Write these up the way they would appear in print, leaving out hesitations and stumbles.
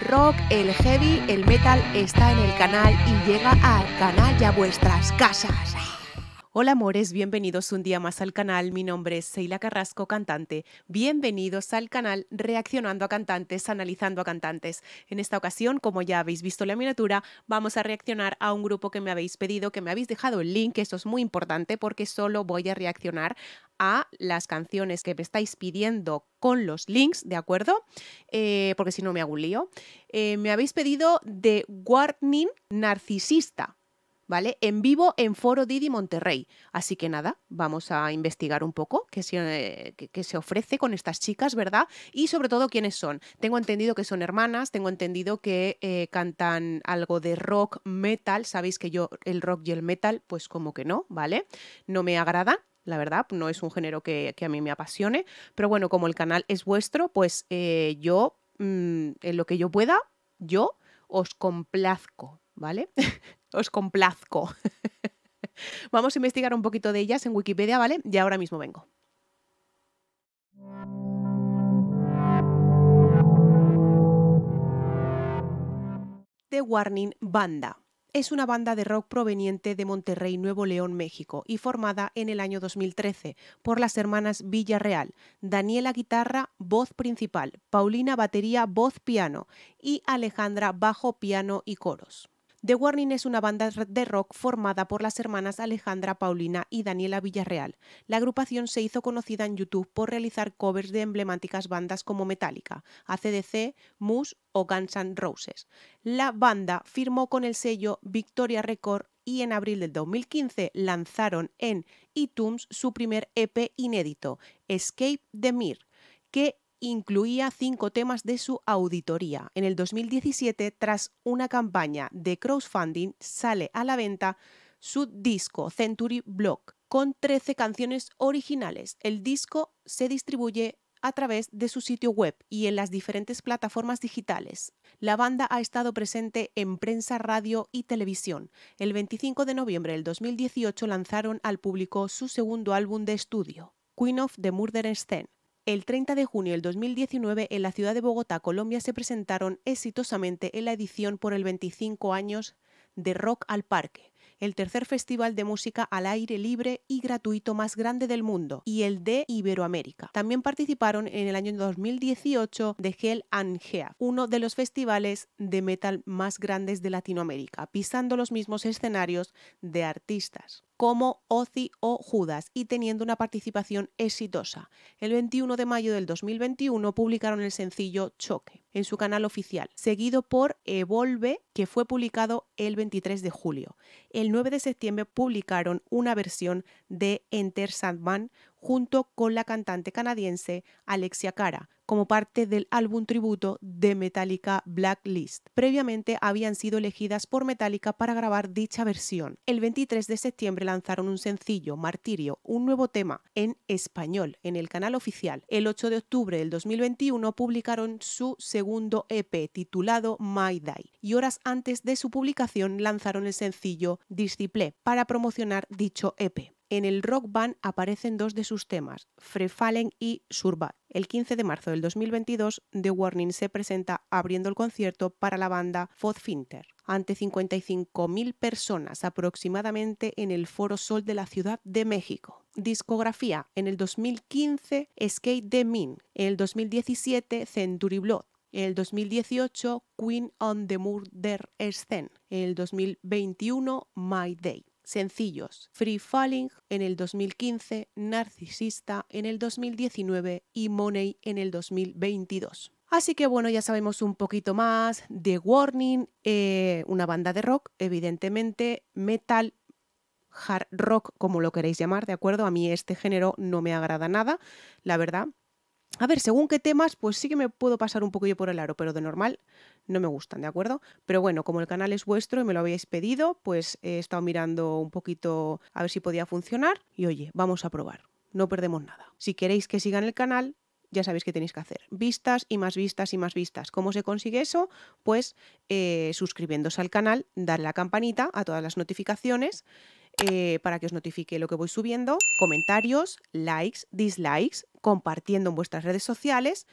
rock, el heavy, el metal está en el canal y llega al canal y a vuestras casas. Hola amores, bienvenidos un día más al canal. Mi nombre es Seila Carrasco, cantante. Bienvenidos al canal Reaccionando a Cantantes, Analizando a Cantantes. En esta ocasión, como ya habéis visto en la miniatura, vamos a reaccionar a un grupo que me habéis pedido, que me habéis dejado el link. Esto es muy importante porque solo voy a reaccionar a las canciones que me estáis pidiendo con los links, ¿de acuerdo? Porque si no me hago un lío. Me habéis pedido The Warning Narcisista, ¿vale? En vivo en Foro Didi Monterrey. Así que nada, vamos a investigar un poco qué se ofrece con estas chicas, ¿verdad? Y sobre todo quiénes son. Tengo entendido que son hermanas, tengo entendido que cantan algo de rock, metal. Sabéis que yo el rock y el metal, pues como que no, ¿vale? No me agrada. La verdad, no es un género que a mí me apasione. Pero bueno, como el canal es vuestro, pues yo, en lo que yo pueda, yo os complazco, ¿vale? Os complazco. Vamos a investigar un poquito de ellas en Wikipedia, ¿vale? Y ahora mismo vengo. The Warning Banda. Es una banda de rock proveniente de Monterrey, Nuevo León, México, y formada en el año 2013 por las hermanas Villarreal, Daniela guitarra, voz principal, Paulina batería, voz piano y Alejandra bajo, piano y coros. The Warning es una banda de rock formada por las hermanas Alejandra, Paulina y Daniela Villarreal. La agrupación se hizo conocida en YouTube por realizar covers de emblemáticas bandas como Metallica, AC/DC, Muse o Guns N' Roses. La banda firmó con el sello Victoria Record y en abril del 2015 lanzaron en iTunes su primer EP inédito, Escape the Mirror, que incluía 5 temas de su auditoría. En el 2017, tras una campaña de crowdfunding, sale a la venta su disco Century Block con 13 canciones originales. El disco se distribuye a través de su sitio web y en las diferentes plataformas digitales. La banda ha estado presente en prensa, radio y televisión. El 25 de noviembre del 2018 lanzaron al público su segundo álbum de estudio, Queen of the Murder Scene. El 30 de junio del 2019, en la ciudad de Bogotá, Colombia, se presentaron exitosamente en la edición por el 25 años de Rock al Parque, el tercer festival de música al aire libre y gratuito más grande del mundo y el de Iberoamérica. También participaron en el año 2018 de Hell and Heaven, uno de los festivales de metal más grandes de Latinoamérica, pisando los mismos escenarios de artistas como Ozzy o Judas y teniendo una participación exitosa. El 21 de mayo del 2021 publicaron el sencillo Choque en su canal oficial, seguido por Evolve, que fue publicado el 23 de julio. El 9 de septiembre publicaron una versión de Enter Sandman junto con la cantante canadiense Alexia Cara, como parte del álbum tributo de Metallica Blacklist. Previamente habían sido elegidas por Metallica para grabar dicha versión. El 23 de septiembre lanzaron un sencillo, Martirio, un nuevo tema en español en el canal oficial. El 8 de octubre del 2021 publicaron su segundo EP titulado My Day y horas antes de su publicación lanzaron el sencillo Disciple para promocionar dicho EP. En el Rock Band aparecen 2 de sus temas, Free Falling y Survive. El 15 de marzo del 2022, The Warning se presenta abriendo el concierto para la banda Fodfinter ante 55.000 personas aproximadamente en el Foro Sol de la Ciudad de México. Discografía: en el 2015, Escape the Min, en el 2017, Century Blood, en el 2018, Queen on the Murder Scene, en el 2021, My Day. Sencillos: Free Falling en el 2015, Narcisista en el 2019 y Money en el 2022. Así que bueno, ya sabemos un poquito más de Warning, una banda de rock, evidentemente metal, hard rock, como lo queréis llamar, ¿de acuerdo? A mí este género no me agrada nada, la verdad. A ver, según qué temas, pues sí que me puedo pasar un poquillo por el aro, pero de normal no me gustan, ¿de acuerdo? Pero bueno, como el canal es vuestro y me lo habéis pedido, pues he estado mirando un poquito a ver si podía funcionar y oye, vamos a probar, no perdemos nada. Si queréis que sigan el canal, ya sabéis qué tenéis que hacer. Vistas y más vistas y más vistas. ¿Cómo se consigue eso? Pues suscribiéndose al canal, darle a la campanita a todas las notificaciones, para que os notifique lo que voy subiendo, comentarios, likes, dislikes, compartiendo en vuestras redes sociales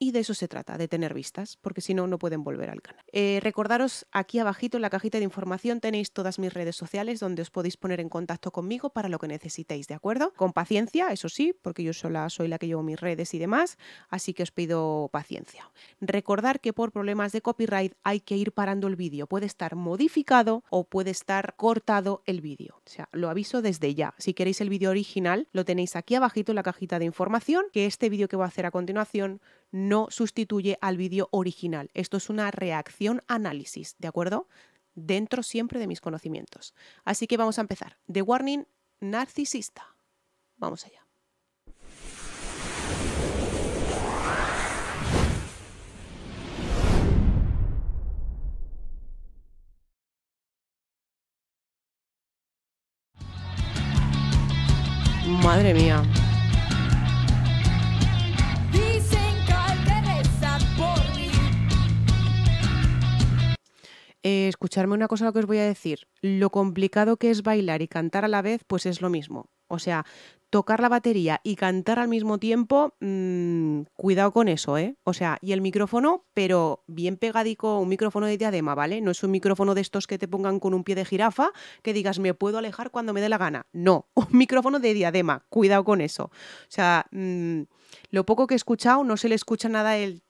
Y de eso se trata, de tener vistas, porque si no, no pueden volver al canal. Recordaros, aquí abajito en la cajita de información tenéis todas mis redes sociales donde os podéis poner en contacto conmigo para lo que necesitéis, ¿de acuerdo? Con paciencia, eso sí, porque yo sola soy la que llevo mis redes y demás, así que os pido paciencia. Recordar que por problemas de copyright hay que ir parando el vídeo. Puede estar modificado o puede estar cortado el vídeo. O sea, lo aviso desde ya. Si queréis el vídeo original, lo tenéis aquí abajito en la cajita de información, que este vídeo que voy a hacer a continuación no sustituye al vídeo original. Esto es una reacción análisis, ¿de acuerdo? Dentro siempre de mis conocimientos. Así que vamos a empezar. The Warning narcisista. Vamos allá. Madre mía. Escucharme una cosa lo que os voy a decir. Lo complicado que es bailar y cantar a la vez, pues es lo mismo. O sea, tocar la batería y cantar al mismo tiempo, cuidado con eso, ¿eh? O sea, y el micrófono, pero bien pegadico, un micrófono de diadema, ¿vale? No es un micrófono de estos que te pongan con un pie de jirafa, que digas, me puedo alejar cuando me dé la gana. No, un micrófono de diadema, cuidado con eso. O sea, lo poco que he escuchado, no se le escucha nada el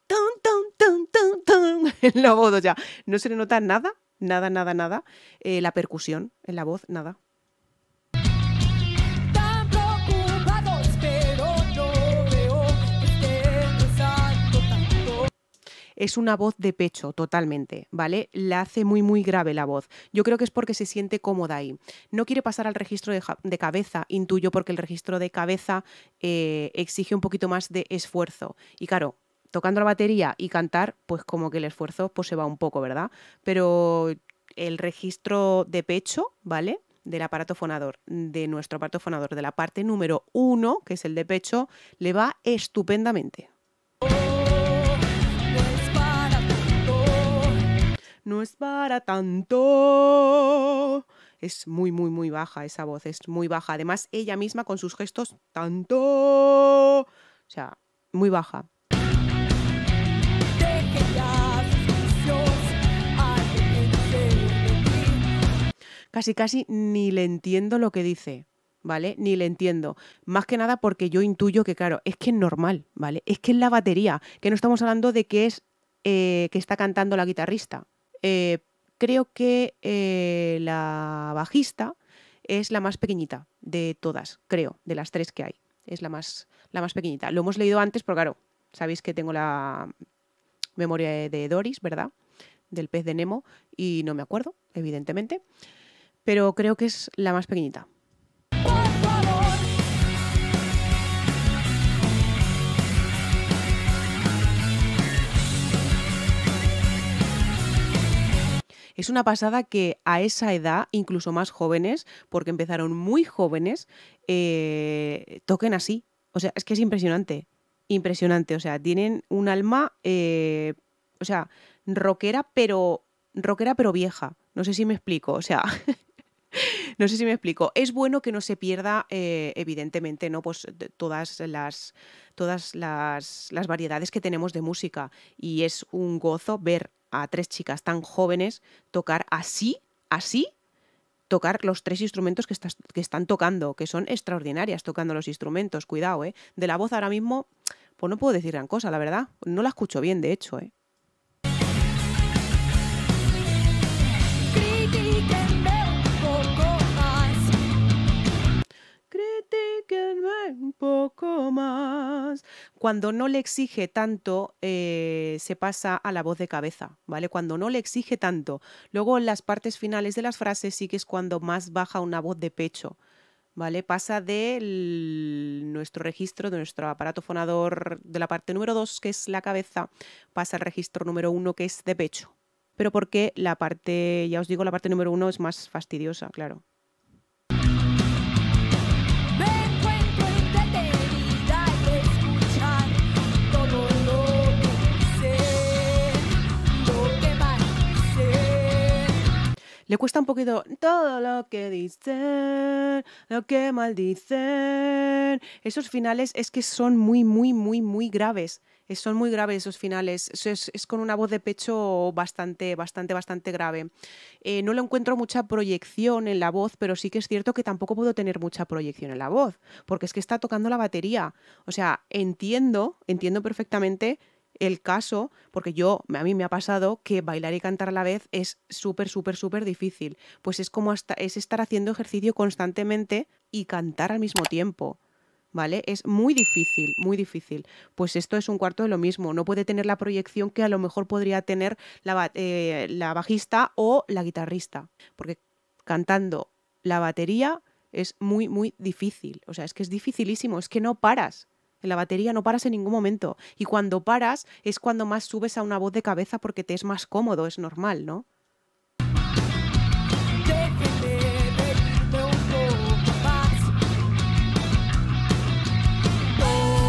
en la voz, o sea, no se le nota nada, nada, la percusión en la voz, nada. Tan preocupados, pero no veo que estén rezando tanto. Es una voz de pecho, totalmente, ¿vale? La hace muy grave la voz. Yo creo que es porque se siente cómoda ahí. No quiere pasar al registro de cabeza, intuyo, porque el registro de cabeza exige un poquito más de esfuerzo. Y claro, tocando la batería y cantar, pues como que el esfuerzo pues se va un poco, ¿verdad? Pero el registro de pecho, ¿vale? Del aparato fonador, de nuestro aparato fonador, de la parte número 1, que es el de pecho, le va estupendamente. No es para tanto. Es muy baja esa voz, es muy baja. Además, ella misma con sus gestos, tanto. O sea, muy baja. Casi ni le entiendo lo que dice, ¿vale? Ni le entiendo. Más que nada porque yo intuyo que, claro, es que es normal, ¿vale? Es que es la batería, que no estamos hablando de que es que está cantando la guitarrista. Creo que la bajista es la más pequeñita de todas, creo, de las tres que hay. Es la más pequeñita. Lo hemos leído antes, pero claro, sabéis que tengo la memoria de Doris, ¿verdad? Del pez de Nemo, y no me acuerdo, evidentemente. Pero creo que es la más pequeñita. Es una pasada que a esa edad, incluso más jóvenes, porque empezaron muy jóvenes, toquen así. O sea, es que es impresionante. Impresionante. O sea, tienen un alma, o sea, rockera, pero vieja. No sé si me explico. O sea, no sé si me explico. Es bueno que no se pierda, evidentemente, ¿no? Pues todas las variedades que tenemos de música. Y es un gozo ver a tres chicas tan jóvenes tocar así, tocar los tres instrumentos que están tocando, que son extraordinarias tocando los instrumentos. Cuidado, ¿eh? De la voz ahora mismo, pues no puedo decir gran cosa, la verdad. No la escucho bien, de hecho, ¿eh? Critíquenme un poco más. Cuando no le exige tanto, se pasa a la voz de cabeza, ¿vale? Cuando no le exige tanto. Luego en las partes finales de las frases sí que es cuando más baja una voz de pecho, ¿vale? Pasa de nuestro registro, de nuestro aparato fonador de la parte número 2, que es la cabeza, pasa al registro número 1, que es de pecho. Pero porque la parte, ya os digo, la parte número 1 es más fastidiosa, claro. Le cuesta un poquito todo lo que dicen, lo que maldicen. Esos finales es que son muy graves. Son muy graves esos finales. Es con una voz de pecho bastante grave. No le encuentro mucha proyección en la voz, pero sí que es cierto que tampoco puedo tener mucha proyección en la voz, porque es que está tocando la batería. O sea, entiendo perfectamente el caso, porque a mí me ha pasado que bailar y cantar a la vez es súper difícil. Pues es como es estar haciendo ejercicio constantemente y cantar al mismo tiempo, ¿vale? Es muy difícil. Pues esto es un cuarto de lo mismo. No puede tener la proyección que a lo mejor podría tener la bajista o la guitarrista, porque cantando la batería es muy difícil. O sea, es que es dificilísimo, es que no paras. En la batería no paras en ningún momento. Y cuando paras es cuando más subes a una voz de cabeza porque te es más cómodo, es normal, ¿no? Déjeme reírme un poco más. Porque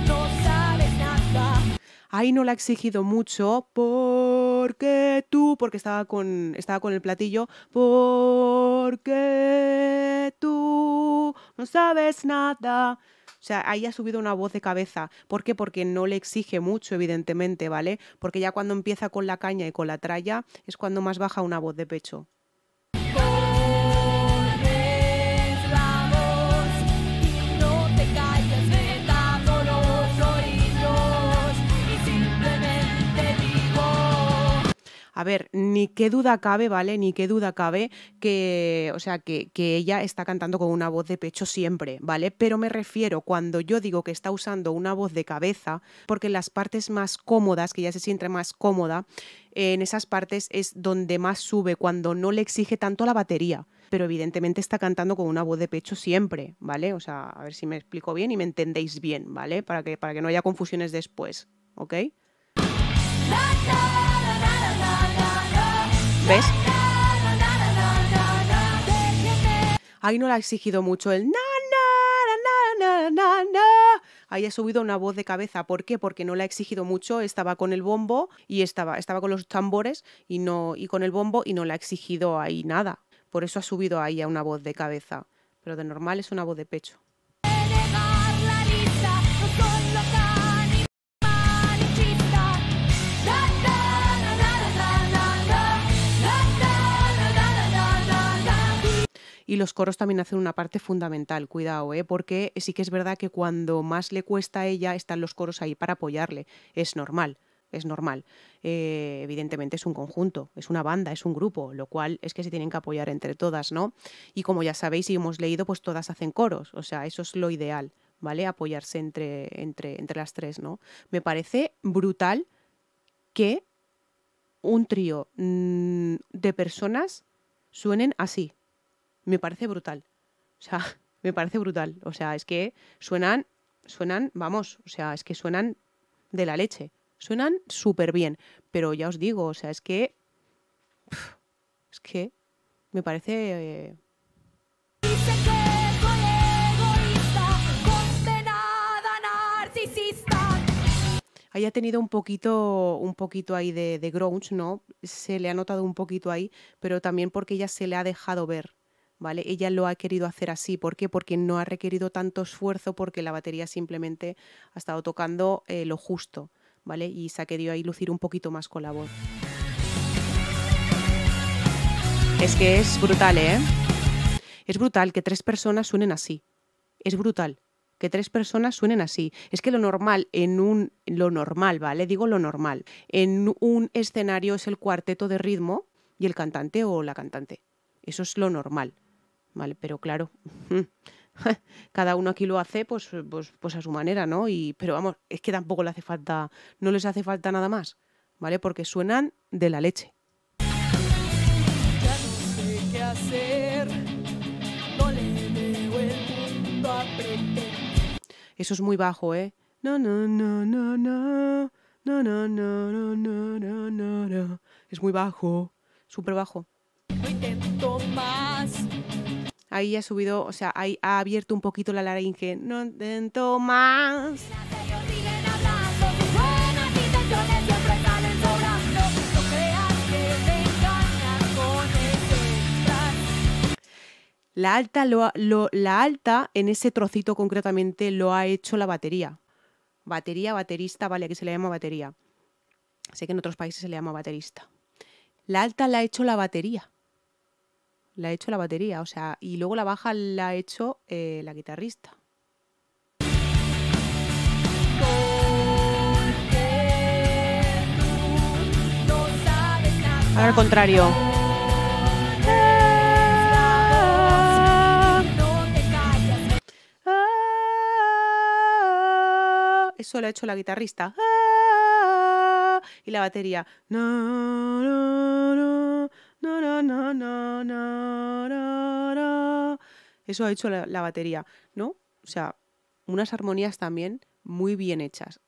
tú no sabes nada. Ahí no la he exigido mucho porque estaba con el platillo, porque tú no sabes nada. O sea, ahí ha subido una voz de cabeza. ¿Por qué? Porque no le exige mucho, evidentemente, ¿vale? Porque ya cuando empieza con la caña y con la tralla es cuando más baja una voz de pecho. Pones la voz y no te calles, me tapo los oídos y simplemente digo. A ver, ni qué duda cabe, ¿vale? Ni qué duda cabe que, o sea, que ella está cantando con una voz de pecho siempre, ¿vale? Pero me refiero cuando yo digo que está usando una voz de cabeza, porque en las partes más cómodas, que ella se siente más cómoda, en esas partes es donde más sube, cuando no le exige tanto la batería. Pero evidentemente está cantando con una voz de pecho siempre, ¿vale? O sea, a ver si me explico bien y me entendéis bien, ¿vale? Para que no haya confusiones después, ¿ok? ¿Ves? Ahí no la ha exigido mucho el na, na. Ahí ha subido una voz de cabeza. ¿Por qué? Porque no la ha exigido mucho. Estaba con el bombo y estaba con los tambores y con el bombo y no la ha exigido ahí nada. Por eso ha subido ahí a una voz de cabeza. Pero de normal es una voz de pecho. Y los coros también hacen una parte fundamental, cuidado, porque sí que es verdad que cuando más le cuesta a ella están los coros ahí para apoyarle. Es normal. Evidentemente es un conjunto, es una banda, es un grupo, lo cual es que se tienen que apoyar entre todas, ¿no? Y como ya sabéis y hemos leído, pues todas hacen coros, o sea, eso es lo ideal, ¿vale? Apoyarse entre las tres, ¿no? Me parece brutal que un trío de personas suenen así. Me parece brutal. O sea, me parece brutal. O sea, es que suenan, vamos, o sea, es que suenan de la leche. Suenan súper bien. Pero ya os digo, o sea, es que me parece... Dice que soy egoísta, condenada narcisista. Ahí ha tenido un poquito ahí de grunge, ¿no? Se le ha notado un poquito ahí, pero también porque ella se le ha dejado ver, ¿vale? Ella lo ha querido hacer así. ¿Por qué? Porque no ha requerido tanto esfuerzo, porque la batería simplemente ha estado tocando lo justo, ¿vale? Y se ha querido ahí lucir un poquito más con la voz. Es que es brutal, ¿eh? Es brutal que 3 personas suenen así. Es brutal que 3 personas suenen así. Es que lo normal, ¿vale? Digo lo normal. En un escenario es el cuarteto de ritmo y el cantante o la cantante. Eso es lo normal, ¿vale? Pero claro, cada uno aquí lo hace pues a su manera, ¿no? Pero vamos, es que tampoco le hace falta, no les hace falta nada más, ¿vale? Porque suenan de la leche. Ya no sé qué hacer, no le veo el mundo a pretender. Eso es muy bajo, ¿eh? No. Es muy bajo, súper bajo. No intento más. Ahí ha subido, o sea, ahí ha abierto un poquito la laringe. No intento más. Ellos siguen hablando, sus buenas intenciones siempre salen sobrando. La alta en ese trocito concretamente lo ha hecho la batería. Batería, baterista, vale, aquí se le llama batería. Sé que en otros países se le llama baterista. La alta la ha hecho la batería. La ha hecho la batería, o sea, y luego la baja la ha hecho la guitarrista. Ahora al contrario. Eso lo ha hecho la guitarrista. Y la batería. Eso ha hecho la batería, ¿no? O sea, unas armonías también muy bien hechas,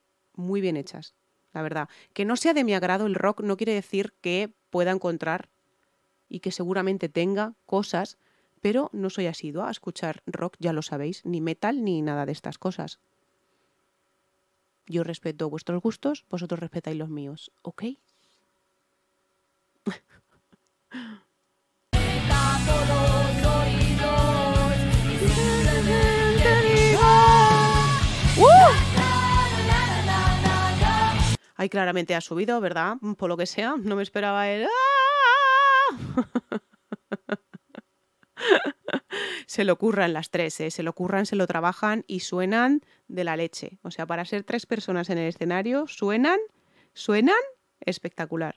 la verdad. Que no sea de mi agrado el rock no quiere decir que pueda encontrar y que seguramente tenga cosas, pero no soy asidua a escuchar rock, ya lo sabéis, ni metal ni nada de estas cosas. Yo respeto vuestros gustos, vosotros respetáis los míos, ¿ok? Ahí claramente ha subido, ¿verdad? Por lo que sea, no me esperaba el... Se lo curran las tres, ¿eh? Se lo curran, se lo trabajan y suenan de la leche. O sea, para ser 3 personas en el escenario, suenan espectacular.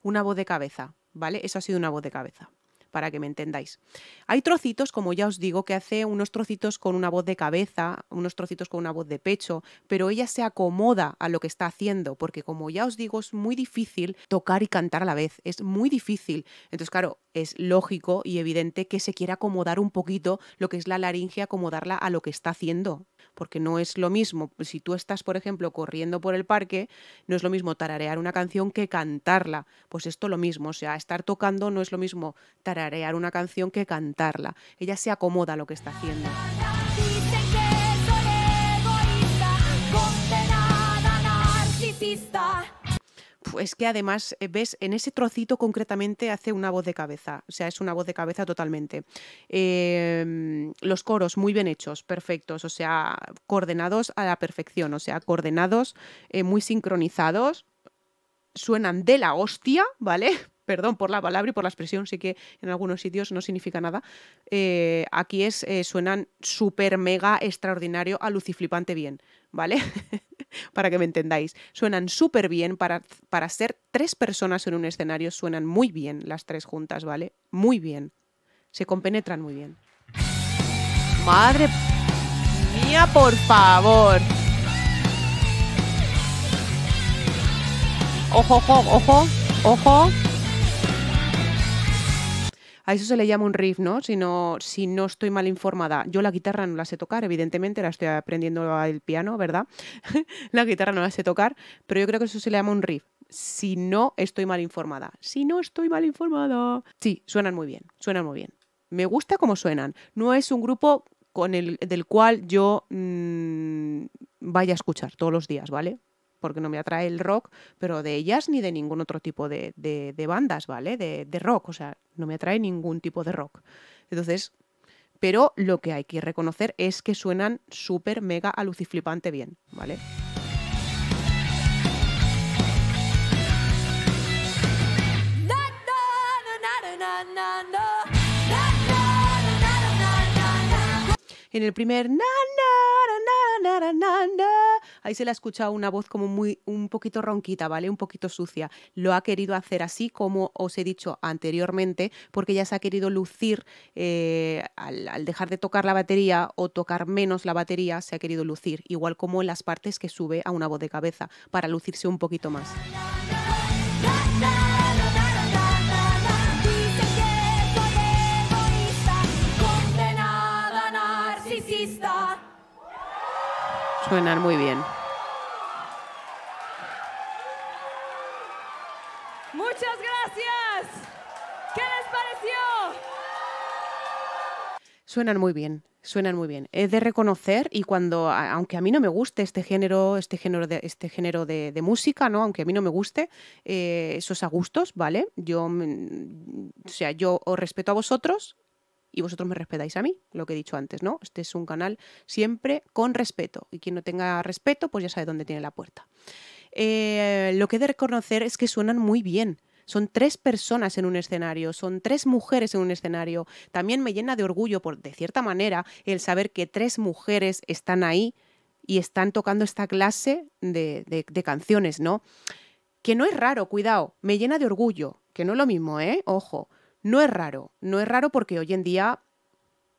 Una voz de cabeza, ¿vale? Eso ha sido una voz de cabeza, para que me entendáis. Hay trocitos, como ya os digo, que hace unos trocitos con una voz de cabeza, unos trocitos con una voz de pecho, pero ella se acomoda a lo que está haciendo, porque como ya os digo, es muy difícil tocar y cantar a la vez, es muy difícil. Entonces, claro, es lógico y evidente que se quiera acomodar un poquito lo que es la laringe, acomodarla a lo que está haciendo, porque no es lo mismo, si tú estás, por ejemplo, corriendo por el parque, no es lo mismo tararear una canción que cantarla. Pues esto lo mismo, o sea, estar tocando no es lo mismo tararear una canción que cantarla. Ella se acomoda a lo que está haciendo. Dicen que soy egoísta, condenada narcisista. Pues que además, ves, en ese trocito concretamente hace una voz de cabeza, o sea, es una voz de cabeza totalmente. Los coros muy bien hechos, perfectos, o sea, coordenados a la perfección, o sea, coordenados, muy sincronizados, suenan de la hostia, ¿vale? Perdón por la palabra y por la expresión, sé que en algunos sitios no significa nada. Aquí suenan súper mega extraordinario, aluciflipante bien, ¿vale? Para que me entendáis. Suenan súper bien para ser 3 personas en un escenario, suenan muy bien las 3 juntas, ¿vale? Muy bien. Se compenetran muy bien. ¡Madre mía, por favor! ¡Ojo, ojo, ojo! ¡Ojo! A eso se le llama un riff, ¿no? Si no estoy mal informada. Yo la guitarra no la sé tocar, evidentemente, la estoy aprendiendo al piano, ¿verdad? La guitarra no la sé tocar, pero yo creo que eso se le llama un riff. Si no estoy mal informada. Si no estoy mal informada. Sí, suenan muy bien, suenan muy bien. Me gusta cómo suenan. No es un grupo del cual yo vaya a escuchar todos los días, ¿vale? Porque no me atrae el rock, pero de ellas ni de ningún otro tipo de bandas, ¿vale? De rock, o sea, no me atrae ningún tipo de rock. Entonces, pero lo que hay que reconocer es que suenan súper, mega, aluciflipante bien, ¿vale? En el primer ahí se le ha escuchado una voz como un poquito ronquita, ¿vale? Un poquito sucia. Lo ha querido hacer así, como os he dicho anteriormente, porque ya se ha querido lucir al dejar de tocar la batería o tocar menos la batería, se ha querido lucir, igual como en las partes que sube a una voz de cabeza, para lucirse un poquito más. Suenan muy bien. Muchas gracias. ¿Qué les pareció? Suenan muy bien, suenan muy bien. He de reconocer, y cuando, aunque a mí no me guste este género de música, ¿no? Aunque a mí no me guste, eso es a gustos, ¿vale? O sea, yo os respeto a vosotros y vosotros me respetáis a mí, lo que he dicho antes, ¿no? Este es un canal siempre con respeto, y quien no tenga respeto, pues ya sabe dónde tiene la puerta. Lo que he de reconocer es que suenan muy bien. Son 3 personas en un escenario, son 3 mujeres en un escenario. También me llena de orgullo, de cierta manera, el saber que 3 mujeres están ahí y están tocando esta clase de canciones, ¿no? Que no es raro, cuidado, me llena de orgullo, que no es lo mismo, ¿eh? Ojo, no es raro porque hoy en día,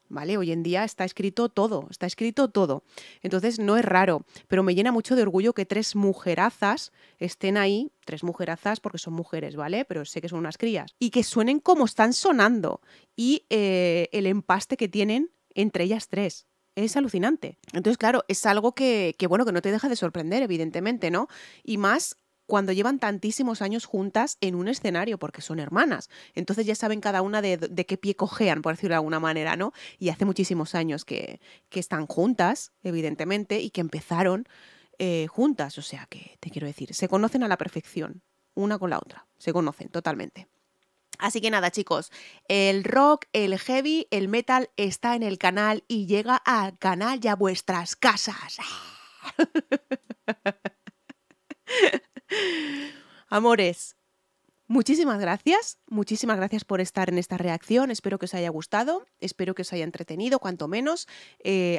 ¿vale? Hoy en día está escrito todo, está escrito todo. Entonces no es raro, pero me llena mucho de orgullo que 3 mujerazas estén ahí, 3 mujerazas porque son mujeres, ¿vale? Pero sé que son unas crías. Y que suenen como están sonando y el empaste que tienen entre ellas 3. Es alucinante. Entonces, claro, es algo bueno, que no te deja de sorprender, evidentemente, ¿no? Y más cuando llevan tantísimos años juntas en un escenario, porque son hermanas. Entonces ya saben cada una de qué pie cojean, por decirlo de alguna manera, ¿no? Y hace muchísimos años que están juntas, evidentemente, y que empezaron juntas. O sea que, te quiero decir, se conocen a la perfección, una con la otra. Se conocen totalmente. Así que nada, chicos, el rock, el heavy, el metal está en el canal y llega al canal y a vuestras casas. Amores, muchísimas gracias por estar en esta reacción, espero que os haya gustado, espero que os haya entretenido, cuanto menos.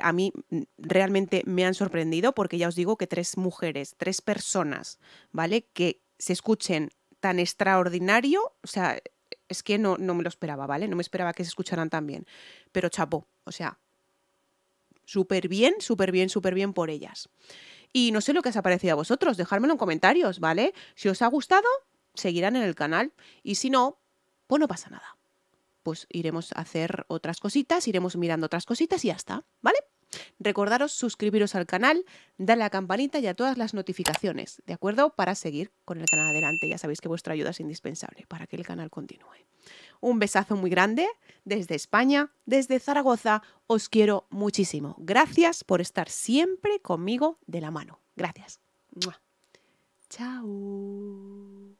A mí realmente me han sorprendido porque ya os digo que 3 mujeres, 3 personas, ¿vale? Que se escuchen tan extraordinario, o sea, es que no me lo esperaba, ¿vale? No me esperaba que se escucharan tan bien, pero chapó, o sea, súper bien, súper bien, súper bien por ellas. Y no sé lo que os ha parecido a vosotros, dejármelo en comentarios, ¿vale? Si os ha gustado, seguirán en el canal, y si no, pues no pasa nada. Pues iremos a hacer otras cositas, iremos mirando otras cositas y ya está, ¿vale? Recordaros suscribiros al canal, darle a la campanita y a todas las notificaciones, ¿de acuerdo? Para seguir con el canal adelante. Ya sabéis que vuestra ayuda es indispensable para que el canal continúe. Un besazo muy grande desde España, desde Zaragoza. Os quiero muchísimo. Gracias por estar siempre conmigo de la mano. Gracias. ¡Mua! Chao.